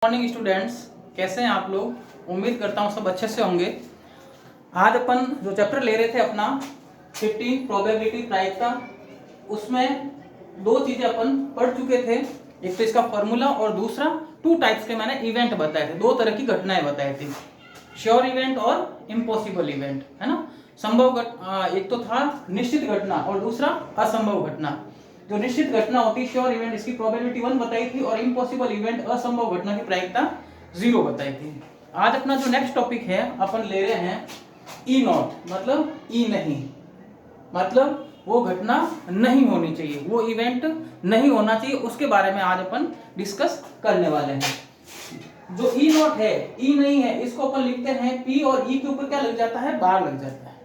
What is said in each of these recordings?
Morning students, कैसे हैं आप लोग। उम्मीद करता हूँ सब अच्छे से होंगे। आज अपन जो चैप्टर ले रहे थे अपना 15 प्रोबेबिलिटी प्रायिकता, उसमें दो चीजें अपन पढ़ चुके थे। एक तो इसका फॉर्मूला और दूसरा 2 टाइप्स के मैंने इवेंट बताए थे, 2 तरह की घटनाएं बताई थी, श्योर इवेंट और इम्पॉसिबल इवेंट, है ना। एक तो था निश्चित घटना और दूसरा असंभव घटना। जो निश्चित घटना होती है श्योर इवेंट, इसकी प्रोबेबिलिटी 1 बताई थी और इम्पॉसिबल इवेंट असंभव घटना की प्रायिकता 0 बताई थी। आज अपना जो नेक्स्ट टॉपिक है अपन ले रहे हैं ई नॉट, मतलब ई नहीं, मतलब वो घटना नहीं होनी चाहिए, वो इवेंट नहीं होना चाहिए, उसके बारे में आज अपन डिस्कस करने वाले हैं। जो ई नॉट है, ई नहीं है, इसको अपन लिखते हैं पी और ई के ऊपर क्या लग जाता है, बार लग जाता है।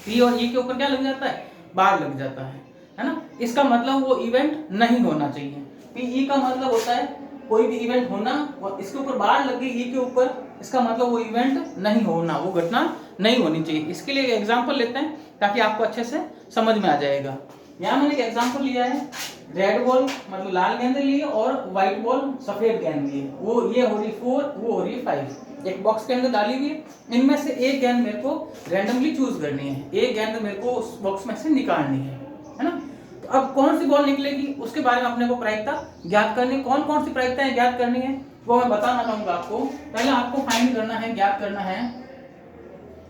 पी और ई के ऊपर क्या लग जाता है, बार लग जाता है ना। इसका मतलब वो इवेंट नहीं होना चाहिए। पी ई का मतलब होता है कोई भी इवेंट होना, और इसके ऊपर बार लग गई ई के ऊपर, इसका मतलब वो इवेंट नहीं होना, वो घटना नहीं होनी चाहिए। इसके लिए एग्जांपल लेते हैं ताकि आपको अच्छे से समझ में आ जाएगा। यहाँ मैंने एक एग्जांपल लिया है, रेड बॉल मतलब लाल गेंद लिए और व्हाइट बॉल सफेद गेंद लिए। वो ये हो रही 4, वो हो रही 5। एक बॉक्स के अंदर डाली हुई है, इनमें से एक गेंद मेरे को रैंडमली चूज करनी है, एक गेंद मेरे को उस बॉक्स में से निकालनी है ना। तो अब कौन सी बॉल निकलेगी उसके बारे में अपने को प्रायिकता ज्ञात करनी। कौन कौन सी प्रायिकताएं ज्ञात करनी है वो मैं बताना चाहूंगा आपको। पहले आपको फाइंड करना है, ज्ञात करना है,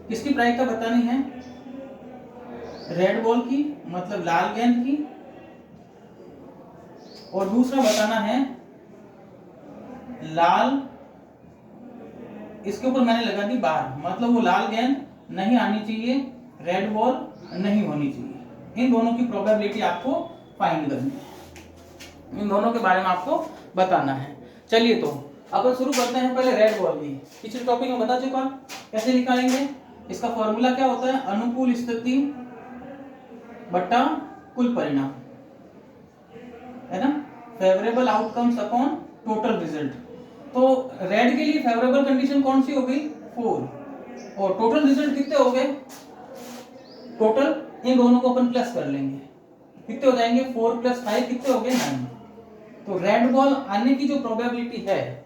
किसकी प्रायिकता बतानी है, रेड बॉल की मतलब लाल गेंद की, और दूसरा बताना है लाल, इसके ऊपर मैंने लगा दी बार, मतलब वो लाल गेंद नहीं आनी चाहिए, रेड बॉल नहीं होनी चाहिए। इन दोनों की प्रोबेबिलिटी आपको फाइंड करनी है, इन दोनों के बारे में आपको बताना है। चलिए तो अपन शुरू करते हैं। पहले रेड बॉल की, पिछले टॉपिक में बता चुका कैसे निकालेंगे। इसका फॉर्मूला क्या होता है, अनुकूल स्थिति बटा कुल परिणाम, है ना, favourable outcomes upon total result. तो रेड के लिए फेवरेबल कंडीशन कौन सी हो गई, 4, और टोटल रिजल्ट कितने हो गए, टोटल इन दोनों को अपन प्लस कर लेंगे, कितने हो जाएंगे, 4 + 5 कितने हो गए, 9। तो रेड बॉल आने की जो प्रोबेबिलिटी है,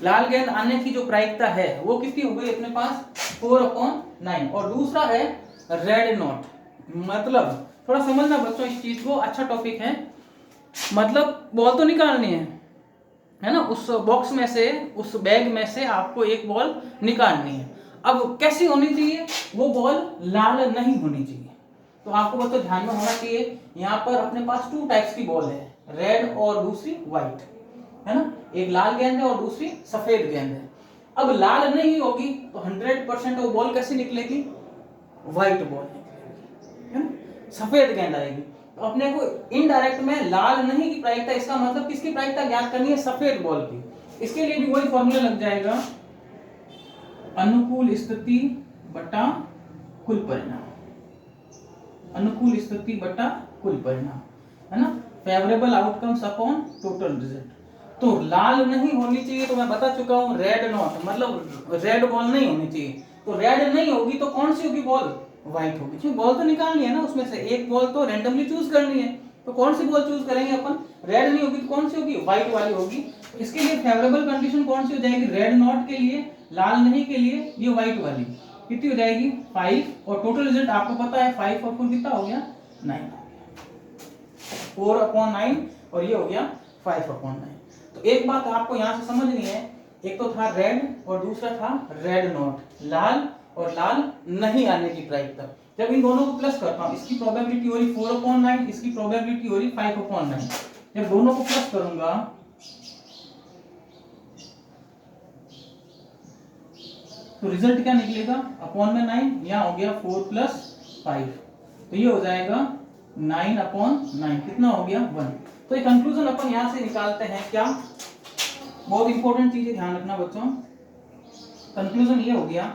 लाल गेंद आने की जो प्रायिकता है, वो कितनी हो गई अपने पास, 4/9। और दूसरा है रेड नॉट, मतलब थोड़ा समझना बच्चों इस चीज को, अच्छा टॉपिक है। मतलब बॉल तो निकालनी है ना, उस बॉक्स में से, उस बैग में से आपको एक बॉल निकालनी है। अब कैसी होनी चाहिए, वो बॉल लाल नहीं होनी चाहिए। तो आपको बच्चों ध्यान में होना चाहिए, यहाँ पर अपने पास 2 टाइप्स की बॉल है, रेड और दूसरी व्हाइट, है ना। एक लाल गेंद है और दूसरी सफेद गेंद है। अब लाल नहीं होगी तो 100% वो बॉल कैसी निकलेगी, व्हाइट बॉल निकलेगी, है ना, सफेद गेंद आएगी। तो अपने को इनडायरेक्ट में लाल नहीं की प्रायिकता, इसका मतलब किसकी प्रायिकता ज्ञात करनी है, सफेद बॉल की। इसके लिए भी वही फॉर्मूला लग जाएगा, अनुकूल स्थिति बटा कुल परिणाम, अनुकूल स्थिति बटा कुल परिणाम, है ना, favourable outcomes upon total result. तो लाल नहीं होनी चाहिए, तो मैं बता चुका हूं, रेड नॉट मतलब रेड बॉल नहीं होनी चाहिए। तो रेड नहीं होगी तो कौन सी होगी बॉल, व्हाइट होगी, क्योंकि बॉल तो निकालनी है ना, उसमें से एक बॉल तो रैंडमली चूज करनी है। तो कौन सी बॉल चूज करेंगे अपन, रेड नहीं होगी तो कौन सी होगी, व्हाइट वाली होगी। इसके लिए फेवरेबल कंडीशन कौन सी हो जाएगी, रेड नॉट के लिए, लाल नहीं के लिए ये व्हाइट वाली, कितनी हो जाएगी, 5। और टोटल रिजल्ट आपको पता है 5 और 4 कितना हो गया, 9 हो गया, 4/9 और ये हो गया 5/9। तो एक बात आपको यहाँ से समझनी है, एक तो था रेड और दूसरा था रेड नॉट, लाल और लाल नहीं आने की प्रायिकता। जब इन दोनों को प्लस करता हूँ, इसकी प्रोबेबिलिटी हो रही 4/9, इसकी प्रोबेबिलिटी हो रही 5/9। जब दोनों को प्लस करूंगा तो रिजल्ट क्या निकलेगा, अपॉन में 9, यहाँ हो गया 4 + 5, तो ये हो जाएगा 9/9, कितना हो गया, 1। तो ये कंक्लूजन अपन यहाँ से निकालते हैं, क्या, बहुत इंपॉर्टेंट चीज है, ध्यान रखना बच्चों। कंक्लूजन ये हो गया,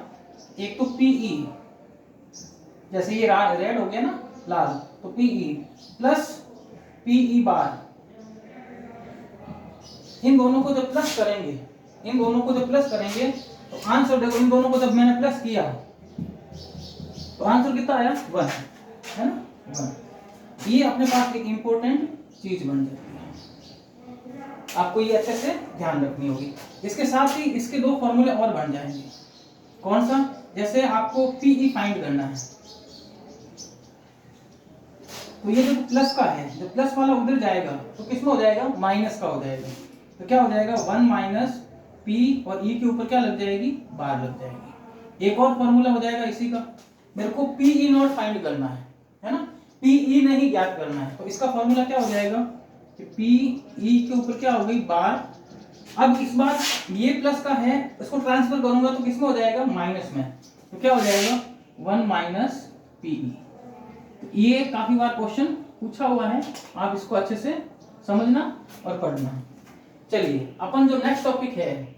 एक तो पीई, जैसे ये रेड हो गया ना, लाल, तो पीई प्लस पीई बार, इन दोनों को जब प्लस करेंगे, इन दोनों को जब प्लस करेंगे तो आंसर देखो, इन दोनों को जब मैंने प्लस किया तो आंसर कितना आया, 1, है ना, 1। ये अपने पास एक इंपॉर्टेंट चीज बन जाती है। आपको ये अच्छे से ध्यान रखनी होगी। इसके साथ ही इसके दो फॉर्मूले और बन जाएंगे। कौन सा? जैसे आपको पीई फाइंड करना है, तो ये जो प्लस का है, जो प्लस वाला उधर जाएगा तो किसमें हो जाएगा? माइनस का हो जाएगा। तो क्या हो जाएगा? 1 माइनस पी, और ई के ऊपर क्या लग जाएगी? बार लग जाएगी। एक और फॉर्मूला हो जाएगा इसी का, मेरे को पीई नॉट फाइंड करना है ना, पीई नहीं ज्ञात करना है, तो इसका फॉर्मूला क्या हो जाएगा कि पीई के ऊपर क्या हो गई? बार। अब इस बार ये प्लस का है, इसको ट्रांसफर करूंगा तो किसमें हो जाएगा? माइनस में। तो क्या हो जाएगा? 1 माइनस पीई। ये काफी बार क्वेश्चन पूछा हुआ है, आप इसको अच्छे से समझना और पढ़ना। चलिए अपन जो नेक्स्ट टॉपिक है,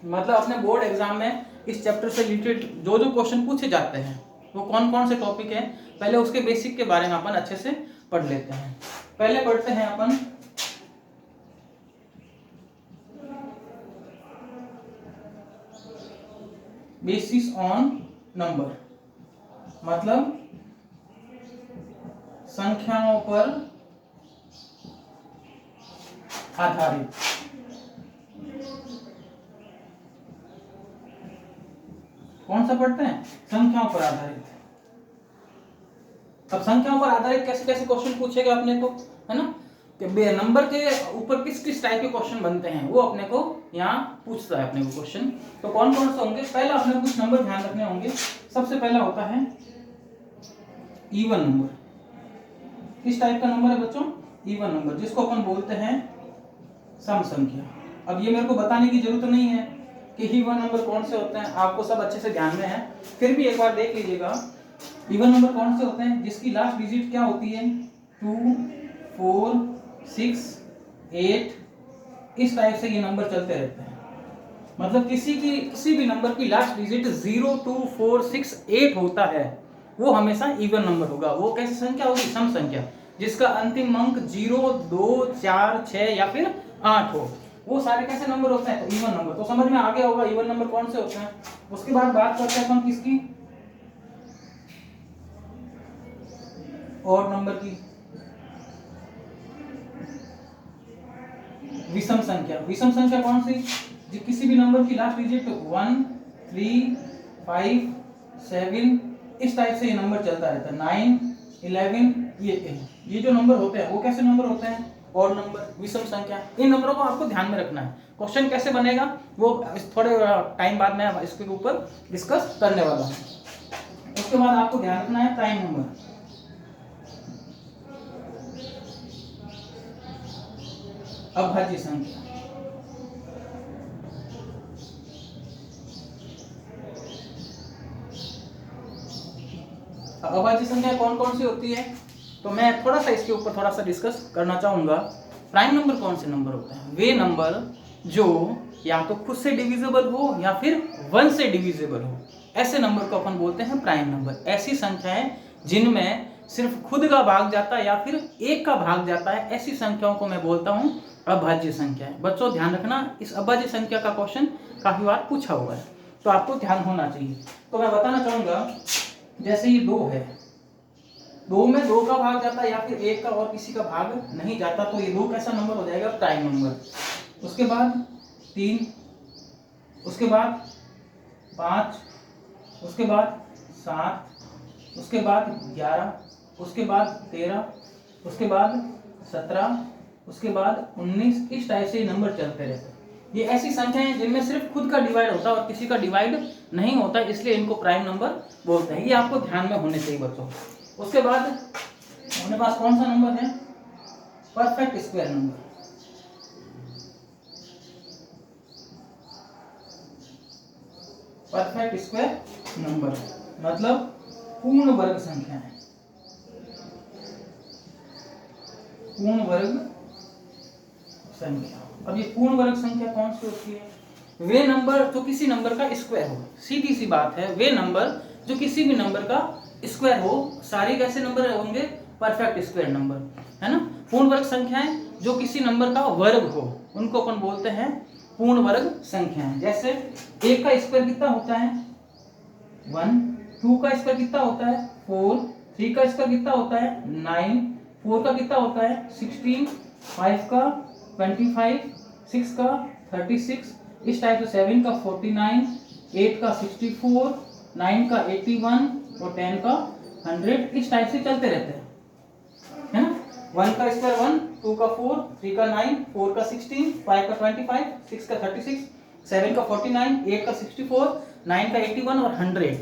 मतलब अपने बोर्ड एग्जाम में इस चैप्टर से रिलेटेड जो जो क्वेश्चन पूछे जाते हैं वो कौन कौन से टॉपिक है, पहले उसके बेसिक के बारे में अपन अच्छे से पढ़ लेते हैं। पहले पढ़ते हैं अपन बेसिस ऑन नंबर, मतलब संख्याओं पर आधारित। कौन सा पढ़ते हैं? संख्याओं पर आधारित। अब संख्याओं पर आधारित कैसे कैसे क्वेश्चन पूछेगा अपने को, है ना, कि नंबर के ऊपर किस किस टाइप के क्वेश्चन बनते हैं, वो अपने को यहाँ पूछता है अपने को क्वेश्चन। तो कौन कौन से होंगे? पहला अपने कुछ नंबर ध्यान रखने होंगे। सबसे पहला होता है इवन नंबर। किस टाइप का नंबर है बच्चों? इवन नंबर, जिसको अपन बोलते हैं सम संख्या। अब ये मेरे को बताने की जरूरत नहीं है कि इवन नंबर कौन से होते हैं, आपको सब अच्छे से ध्यान में है, फिर भी एक बार देख लीजिएगा। इवन नंबर कौन से होते हैं? जिसकी लास्ट डिजिट क्या होती है? 2, 4, 6, 8, इस टाइप से ये नंबर चलते रहते हैं। मतलब किसी भी नंबर की लास्ट डिजिट 0, 2, 4, 6, 8 होता है, वो हमेशा इवन नंबर होगा। वो कैसी संख्या होगी? सम संख्या, जिसका अंतिम अंक 0, 2, 4, 6 या फिर 8 हो, वो सारे कैसे नंबर होते हैं? तो इवन नंबर। तो समझ में आ गया होगा इवन नंबर कौन से होते हैं। उसके बाद बात करते हैं हम किसकी? ऑड नंबर की। विषम संख्या। विषम संख्या कौन सी? जो किसी भी नंबर की लास्ट डिजिट 1, 3, 5, 7, इस टाइप से ये नंबर चलता रहता है। 9, 11, ये जो नंबर होते हैं वो कैसे नंबर होते हैं? ऑड नंबर, विषम संख्या। इन नंबरों को आपको ध्यान में रखना है। क्वेश्चन कैसे बनेगा वो थोड़े टाइम बाद मैं इसके ऊपर डिस्कस करने वाला हूँ। उसके बाद आपको ध्यान रखना है प्राइम नंबर। अभाज्य संख्या। अभाज्य संख्या कौन कौन सी होती है, तो मैं थोड़ा सा इसके ऊपर थोड़ा सा डिस्कस करना चाहूंगा। प्राइम नंबर कौन से नंबर होते हैं? वे नंबर जो या तो खुद से डिविजिबल हो या फिर 1 से डिविजिबल हो, ऐसे नंबर को अपन बोलते हैं प्राइम नंबर। ऐसी संख्याएं जिनमें सिर्फ खुद का भाग जाता है या फिर एक का भाग जाता है, ऐसी संख्याओं को मैं बोलता हूं अभाज्य संख्या है। बच्चों ध्यान रखना, इस अभाज्य संख्या का क्वेश्चन काफी बार पूछा हुआ है, तो आपको ध्यान होना चाहिए। तो मैं बताना चाहूंगा, जैसे ये 2 है, 2 में 2 का भाग जाता है या फिर 1 का और किसी का भाग नहीं जाता, तो ये 2 कैसा नंबर हो जाएगा? Prime number. उसके बाद 3, उसके बाद 5, उसके बाद 7, उसके बाद 11, उसके बाद 13, उसके बाद 17, उसके बाद 19, इस टाइप से नंबर चलते रहते हैं। ये ऐसी संख्याएं हैं जिनमें सिर्फ खुद का डिवाइड होता है और किसी का डिवाइड नहीं होता, इसलिए इनको प्राइम नंबर बोलते हैं। ये आपको ध्यान में होने चाहिए बच्चों। उसके बाद हमारे पास कौन सा नंबर है? Perfect square number. Perfect square number मतलब पूर्ण वर्ग संख्या है। पूर्ण वर्ग संख्या। अब ये पूर्ण वर्ग संख्या कौन सी होती है? वे नंबर जो किसी नंबर का स्क्वायर हो। सीधी सी बात है, वे नंबर जो किसी भी नंबर का स्क्वायर हो, सारे कैसे नंबर होंगे? परफेक्ट स्क्वायर नंबर, है ना। पूर्ण वर्ग संख्याएं जो किसी नंबर का वर्ग हो, उनको अपन बोलते हैं पूर्ण वर्ग संख्याएं। जैसे 1 का स्क्वायर कितना होता है? 1, 2 का स्क्वायर कितना होता है? 4, 3 का स्क्वायर कितना होता है? 9, 4 का कितना होता है? 16, 5 का 25, 6 का 36, इस टाइप से 7 का 49, 8 का 64, 9 का 81 और 10 का 100, इस टाइप से चलते रहते हैं, है ना। 1 का स्क्वायर 1, 2 का 4, 3 का 9, 4 का 16, 5 का 25, 6 का 36, 7 का 49, 8 का 64, 9 का 81 और 100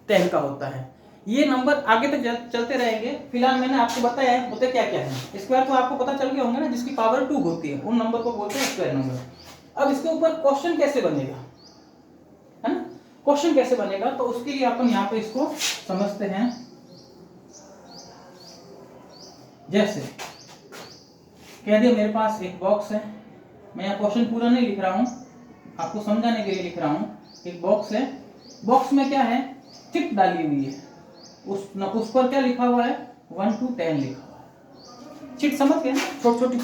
10 का होता है। ये नंबर आगे तक चलते रहेंगे। फिलहाल मैंने आपको बताया है होते क्या क्या है। स्क्वायर तो आपको पता चल गया होंगे ना, जिसकी पावर 2 होती है उन नंबर को बोलते हैं स्क्वायर नंबर। अब इसके ऊपर क्वेश्चन कैसे बनेगा, है ना, क्वेश्चन कैसे बनेगा, तो उसके लिए अपन यहाँ पे इसको समझते हैं। जैसे कह दिया मेरे पास एक बॉक्स है, मैं यहाँ क्वेश्चन पूरा नहीं लिख रहा हूँ, आपको समझाने के लिए लिख रहा हूँ। एक बॉक्स है, बॉक्स में क्या है, चिट डाली हुई है, उस पर क्या लिखा हुआ है, 1 to 10 लिखा हुआ है। चिट समझ गए, छोटी छोटी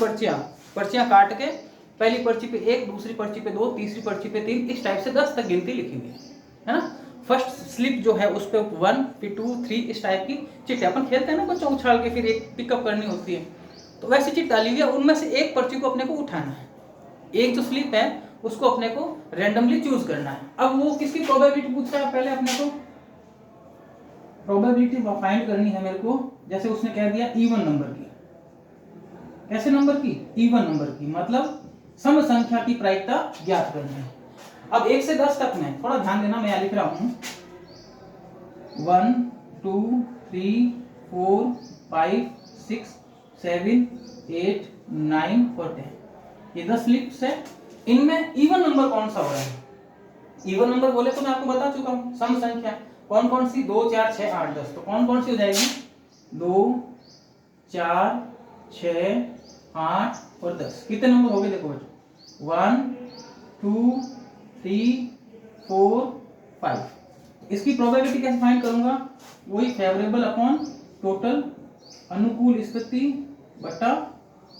पर्चियां काट के, पहली पर्ची पे 1, दूसरी पर्ची पे 2, तीसरी पर्ची पे 3, इस टाइप से 10 तक गिनती लिखी हुई है ना। फर्स्ट स्लिप जो है उस पर 1, फिर 2, 3 इस टाइप की चिट है। अपन खेलते हैं ना बच्चों, उछाल के फिर एक पिकअप करनी होती है, तो वैसी चिट डाली हुई है। उनमें से एक पर्ची को अपने को उठाना है, एक जो स्लिप है उसको अपने को रैंडमली चूज करना है। अब वो किसकी प्रोबेबिलिटी पूछ रहा है, पहले अपने को प्रोबेबिलिटी फाइंड करनी है मेरे को। जैसे उसने कह दिया इवन नंबर की, कैसे नंबर की, इवन नंबर की, मतलब सम संख्या की प्रायिकता ज्ञात करनी है। अब 1 से 10 तक में थोड़ा ध्यान देना, मैं यहाँ लिख रहा हूं 1 2 3 4 5 6 7 8 9 और 10, ये 10 स्लिप्स है। इनमें इवन नंबर कौन सा हो रहा है, इवन नंबर बोले तो मैं आपको बता चुका हूं, सम संख्या कौन कौन सी, 2 4 6 8 10, तो कौन कौन सी हो जाएगी, 2 4 6 8 और 10, कितने नंबर हो गए देखो बच्चों, 1 2 3 4 5। इसकी प्रोबेबिलिटी कैसे फाइंड करूंगा, वही फेवरेबल अपॉन टोटल, अनुकूल स्थिति बटा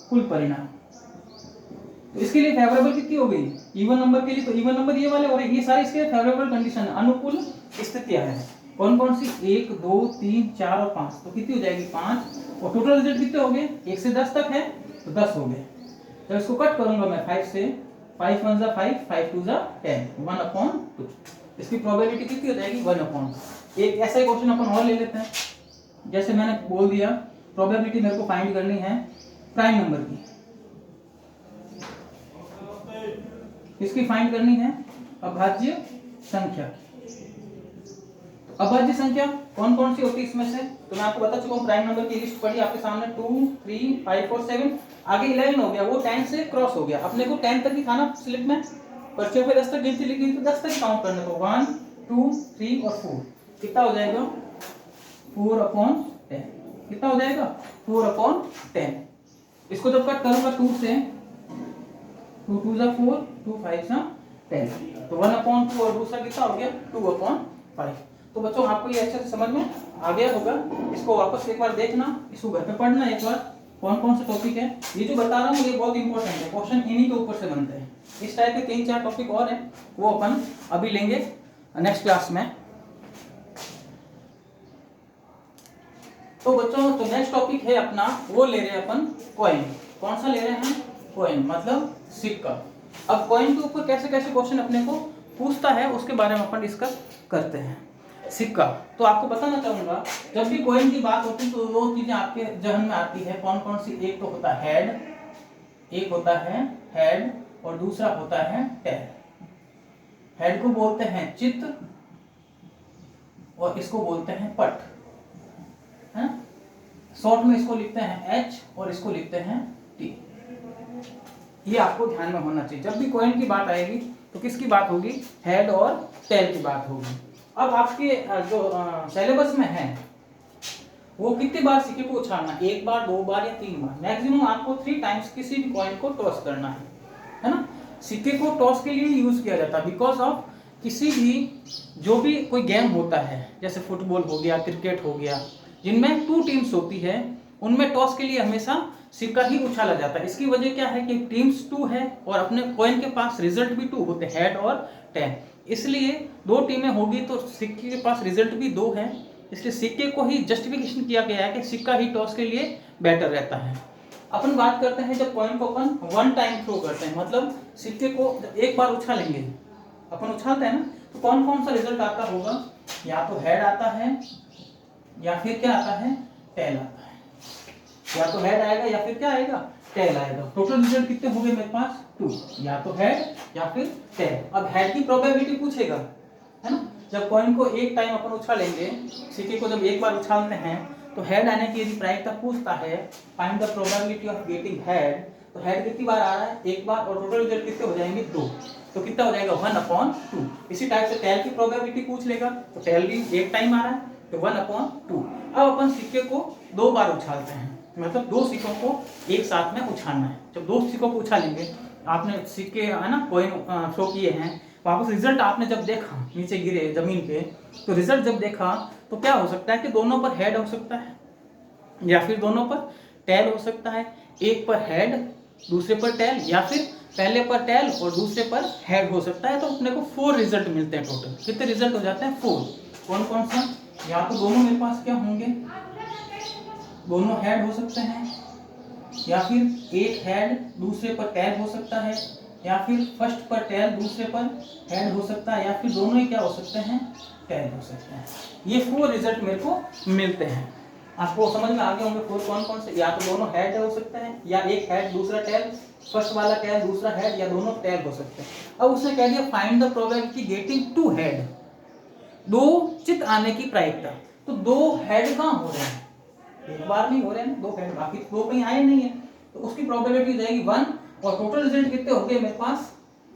कुल परिणाम। तो इसके लिए फेवरेबल कितनी हो गई, इवन नंबर के लिए तो इवन नंबर ये वाले, और ये सारे इसके फेवरेबल कंडीशन, अनुकूल स्थितियां हैं कौन कौन सी, 1 2 3 4 और 5, तो कितनी हो जाएगी 5। और टोटल रिजल्ट कितने हो गए, 1 से 10 तक है तो 10 हो गए। तो इसको कट करूंगा मैं 5 से, 5 1 जा 5, 5 2 जा 10, 1/2। इसकी प्रोबेबिलिटी कितनी हो जाएगी, 1/2। एक ऐसा ही क्वेश्चन अपन और ले लेते हैं। जैसे मैंने बोल दिया प्रोबेबिलिटी मेरे को फाइंड करनी है प्राइम नंबर की, इसकी फाइंड करनी है अभाज्य संख्या। अभाज्य संख्या कौन कौन सी होती है इसमें से, तो मैं आपको बता चुका हूँ, प्राइम नंबर की लिस्ट पड़ी आपके सामने, 2 3 5 और 7, आगे 11 हो गया, वो 10 से क्रॉस हो गया। अपने को 10 तक ही था ना स्लिप में, पर्चियों पे 10 तक गिनती लिखी तो 10 तक काउंट करने को, 1 2 3 और 4, कितना हो जाएगा 4/10, कितना हो जाएगा 4/10। इसको जब कट करूंगा 2 से, 2 2 जा 4, 2 5 जा 10, तो 1/2 और दूसरा कितना हो गया 2/5। तो बच्चों आपको ये अच्छे से समझ में आ गया होगा। इसको वापस एक बार देखना, इसको घर पे पढ़ना एक बार, कौन कौन से टॉपिक है। ये जो बता रहा हूँ ये बहुत इंपॉर्टेंट है, क्वेश्चन इन्हीं के ऊपर से बनते हैं। इस टाइप के 3 4 टॉपिक और हैं, वो अपन अभी लेंगे नेक्स्ट क्लास में। तो बच्चों तो नेक्स्ट टॉपिक है अपना, वो ले रहे हैं अपन कॉइन। कौन सा ले रहे हैं, कॉइन मतलब सिक्का। अब कॉइन के ऊपर कैसे कैसे क्वेश्चन अपने को पूछता है उसके बारे में अपन डिस्कस करते हैं। सिक्का, तो आपको बताना चाहूंगा, जब भी कॉइन की बात होती है तो 2 चीजें आपके जहन में आती है, कौन कौन सी, एक तो होता है हेड, एक होता है हेड और दूसरा होता है टेल। हेड को बोलते हैं चित्त और इसको बोलते हैं पट, है? शॉर्ट में इसको लिखते हैं एच और इसको लिखते हैं टी। ये आपको ध्यान में होना चाहिए, जब भी कॉइन की बात आएगी तो किसकी बात होगी, हेड और टेल की बात होगी। अब आपके जो सिलेबस में है वो कितनी बार सिक्के को उछालना, 1 बार 2 बार या 3 बार, मैक्सिमम आपको 3 टाइम्स किसी भी कॉइन को टॉस करना है ना। सिक्के को टॉस के लिए यूज किया जाता है बिकॉज ऑफ किसी भी जो भी कोई गेम होता है, जैसे फुटबॉल हो गया, क्रिकेट हो गया, जिनमें 2 टीम्स होती है, उनमें टॉस के लिए हमेशा सिक्का ही उछाला जाता है। इसकी वजह क्या है कि टीम्स 2 है और अपने कॉइन के पास रिजल्ट भी 2 होते हैं, हेड और टेल, इसलिए 2 टीमें होगी तो सिक्के के पास रिजल्ट भी 2 है, इसलिए सिक्के को ही जस्टिफिकेशन किया गया है कि सिक्का ही टॉस के लिए बेटर रहता है। अपन बात करते हैं जब कॉइन को अपन वन टाइम थ्रो करते हैं, मतलब सिक्के को जब एक बार उछालेंगे, अपन उछालते हैं ना, तो कौन कौन सा रिजल्ट आता होगा, या तो हेड आता है या फिर क्या आता है, टेल आता है। या तो हेड आएगा या फिर क्या आएगा, टेल आएगा। टोटल रिजल्ट कितने हो गए मेरे पास, 2, या तो हेड या फिर टेल। अब हेड की प्रोबेबिलिटी पूछेगा, है ना, जब कॉइन को एक टाइम अपन उछालेंगे, सिक्के को जब एक बार उछालते हैं तो हेड आने की यदि प्रायिकता पूछता है, find the probability of getting head, तो हेड कितनी बार आ रहा है, एक बार, और टोटल रिजल्ट कितने हो जाएंगे, 2, तो कितना हो जाएगा 1/2। इसी टाइप से टेल की प्रोबेबिलिटी पूछ लेगा, तो टेल भी एक टाइम आ रहा है तो 1/2। अब अपन सिक्के को 2 बार उछालते हैं, मतलब 2 सिक्कों को एक साथ में उछालना है। जब 2 सिक्कों को उछालेंगे, आपने सिक्के है ना कॉइन थ्रो किए हैं, वापस रिजल्ट आपने जब देखा नीचे गिरे जमीन पे, तो रिजल्ट जब देखा तो क्या हो सकता है कि दोनों पर हेड हो सकता है या फिर दोनों पर टेल हो सकता है, एक पर हेड दूसरे पर टेल, या फिर पहले पर टेल और दूसरे पर हेड हो सकता है। तो अपने को 4 रिजल्ट मिलते हैं। टोटल कितने रिजल्ट हो जाते हैं, 4। कौन कौन सा, या तो दोनों मेरे पास क्या होंगे, दोनों हेड हो सकते हैं, या फिर एक हेड दूसरे पर टेल हो सकता है, या फिर फर्स्ट पर टेल दूसरे पर हेड हो सकता है, या फिर दोनों ही क्या हो सकते हैं, टेल हो सकते हैं। ये 4 रिजल्ट मेरे को मिलते हैं। आपको समझ में आ गए होंगे 4 कौन कौन से, या तो दोनों हेड हो सकते हैं, या एक हेड दूसरा टेल, फर्स्ट वाला टेल दूसरा हेड, या दोनों टेल हो सकते हैं। अब उसने कह दिया find the probability getting 2 head, 2 चित आने की प्रायिकता। तो 2 हेड कहाँ हो रहे हैं, एक बार नहीं हो रहे हैं 2 हेड, बाकी 2 कहीं आए नहीं है, तो उसकी प्रोबेबिलिटी हो जाएगी 1, और टोटल रिजल्ट कितने हो गए मेरे पास,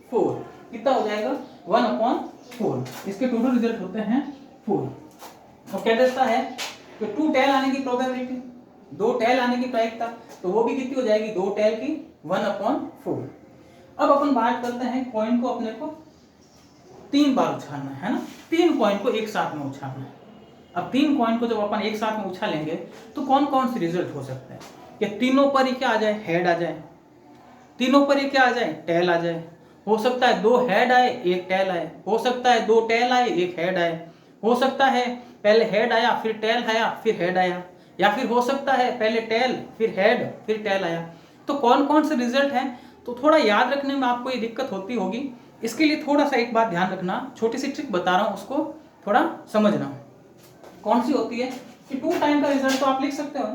4। कितना हो जाएगा 1/4। इसके टोटल रिजल्ट होते हैं 4। और क्या देता है कि 2 टेल आने की प्रोबेबिलिटी, 2 टेल आने की प्रायिकता, तो वो भी कितनी हो जाएगी, 2 टेल की 1/4। अब अपन बात करते हैं कॉइन को अपने को 3 बार उछालना है ना, 3 कॉइन को एक साथ में उछालना है। अब 3 कॉइन को जब अपन एक साथ में उछालेंगे तो कौन कौन से रिजल्ट हो सकते हैं, कि तीनों पर ही क्या आ जाए, हेड आ जाए, तीनों पर ही क्या आ जाए, टेल आ जाए, हो सकता है 2 हेड आए एक टेल आए, हो सकता है 2 टेल आए एक हेड आए, हो सकता है पहले हेड आया फिर टेल आया फिर हेड आया, या फिर हो सकता है पहले टेल फिर हेड फिर टेल आया। तो कौन कौन से रिजल्ट हैं, तो थोड़ा याद रखने में आपको ये दिक्कत होती होगी। इसके लिए थोड़ा सा एक बात ध्यान रखना, छोटी सी ट्रिक बता रहा हूँ, उसको थोड़ा समझना। कौन सी होती है कि 2 टाइम का रिजल्ट तो आप लिख सकते हो,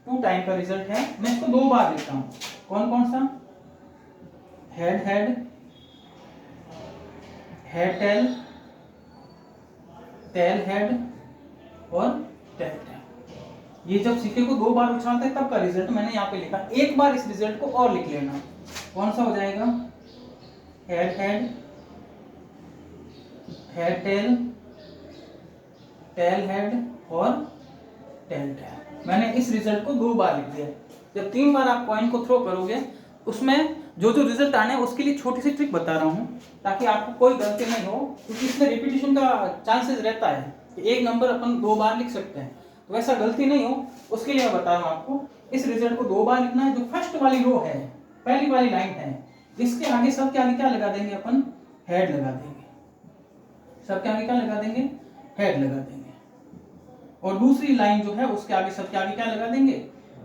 2 टाइम का रिजल्ट है, मैं इसको 2 बार लिखता हूँ। कौन कौन सा, head head, head tail, tail head और टेल टेल। ये जब सिक्के को 2 बार उछालते हैं तब का रिजल्ट मैंने यहाँ पे लिखा। एक बार इस रिजल्ट को और लिख लेना, कौन सा हो जाएगा, head head, head tail, tail head और टेल टेल। मैंने इस रिजल्ट को 2 बार लिख दिया। जब 3 बार आप कॉइन को थ्रो करोगे, उसमें जो जो रिजल्ट आने हैं उसके लिए छोटी सी ट्रिक बता रहा हूँ, ताकि आपको कोई गलती नहीं हो, क्योंकि इसमें रिपीटिशन का चांसेस रहता है कि एक नंबर अपन 2 बार लिख सकते हैं, तो वैसा गलती नहीं हो उसके लिए मैं बता रहा हूँ आपको। इस रिजल्ट को 2 बार लिखना है। जो फर्स्ट वाली रो है, पहली वाली लाइन है, इसके आगे सबके आगे क्या लगा देंगे अपन, हेड लगा देंगे, सबके आगे क्या लगा देंगे, हेड लगा देंगे। और दूसरी लाइन जो है उसके आगे सबके आगे क्या लगा देंगे,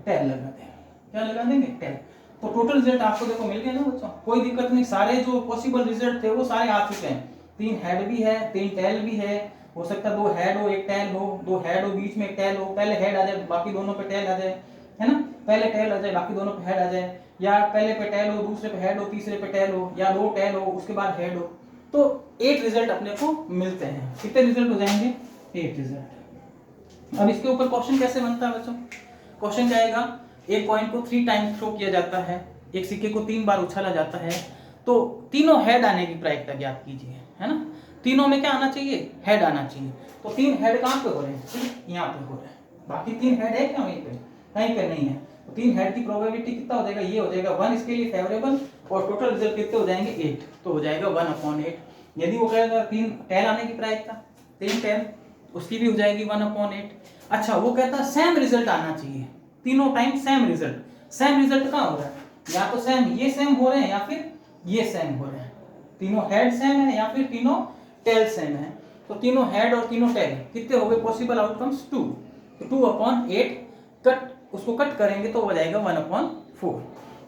टेल लगा देंगे। क्या लगा देंगे, टेल। तो टोटल रिजल्ट आपको देखो मिल गए ना बच्चों, कोई दिक्कत नहीं, सारे जो पॉसिबल रिजल्ट थे वो सारे आ चुके हैं। 3 हेड भी है, 3 टेल भी है, हो सकता है 2 हेड हो एक टेल हो, 2 हेड हो बीच में एक टेल हो, पहले हेड आ जाए बाकी दोनों पे टेल आ जाए, है ना, पहले टेल आ जाए बाकी दोनों पे हेड आ जाए, या पहले पे टेल हो दूसरे पे हेड हो तीसरे पे टेल हो, या 2 टेल हो उसके बाद हेड हो। तो 8 रिजल्ट अपने को मिलते हैं। कितने रिजल्ट हो जाएंगे, 8 रिजल्ट। अब इसके ऊपर क्वेश्चन कैसे बनता है बच्चों, क्वेश्चन क्या आएगा, एक कॉइन को 3 टाइम थ्रो किया जाता है, एक सिक्के को 3 बार उछाला जाता है, तो तीनों हेड आने की प्रायिकता ज्ञात कीजिए, है ना। तीनों में क्या आना चाहिए, हेड आना चाहिए। तो 3 हेड कहाँ पे हो रहे हैं, सिर्फ यहाँ पे हो रहे हैं, बाकी 3 हेड है क्या वहीं पे, कहीं पे नहीं है। तो 3 हेड की प्रोबेबिलिटी कितना हो जाएगा, ये हो जाएगा 1 इसके लिए फेवरेबल, और टोटल रिजल्ट कितने हो जाएंगे 8, तो हो जाएगा 1/8। यदि वो कहेगा 3 टेल आने की प्रायिकता, 3 टेल, उसकी भी हो जाएगी 1/8। अच्छा वो कहता है सेम रिजल्ट आना चाहिए, तीनों time same result. Same result कहाँ हो रहा है, या तो सेम ये सेम हो रहे हैं या फिर ये सेम हो रहे हैं, तीनों हेड सेम है या फिर तीनों टेल सेम है। तो तीनों हेड और तीनों टेल कितने हो गए पॉसिबल आउटकम्स, 2। तो 2/8 कट, उसको कट करेंगे तो हो जाएगा 1/4। 4।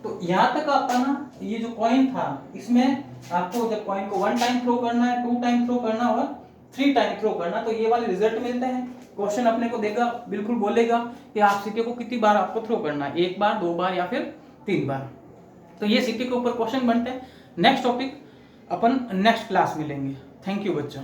तो यहाँ तक आपका ना ये जो कॉइन था, इसमें आपको जब कॉइन को 1 टाइम थ्रो करना है, 2 टाइम थ्रो करना और 3 टाइम थ्रो करना, तो ये वाले रिजल्ट मिलते हैं। क्वेश्चन अपने को देगा, बिल्कुल बोलेगा कि आप सिक्के को कितनी बार आपको थ्रो करना है, 1 बार, 2 बार या फिर 3 बार। तो ये सिक्के के ऊपर क्वेश्चन बनते हैं। नेक्स्ट टॉपिक अपन नेक्स्ट क्लास में लेंगे। थैंक यू बच्चों।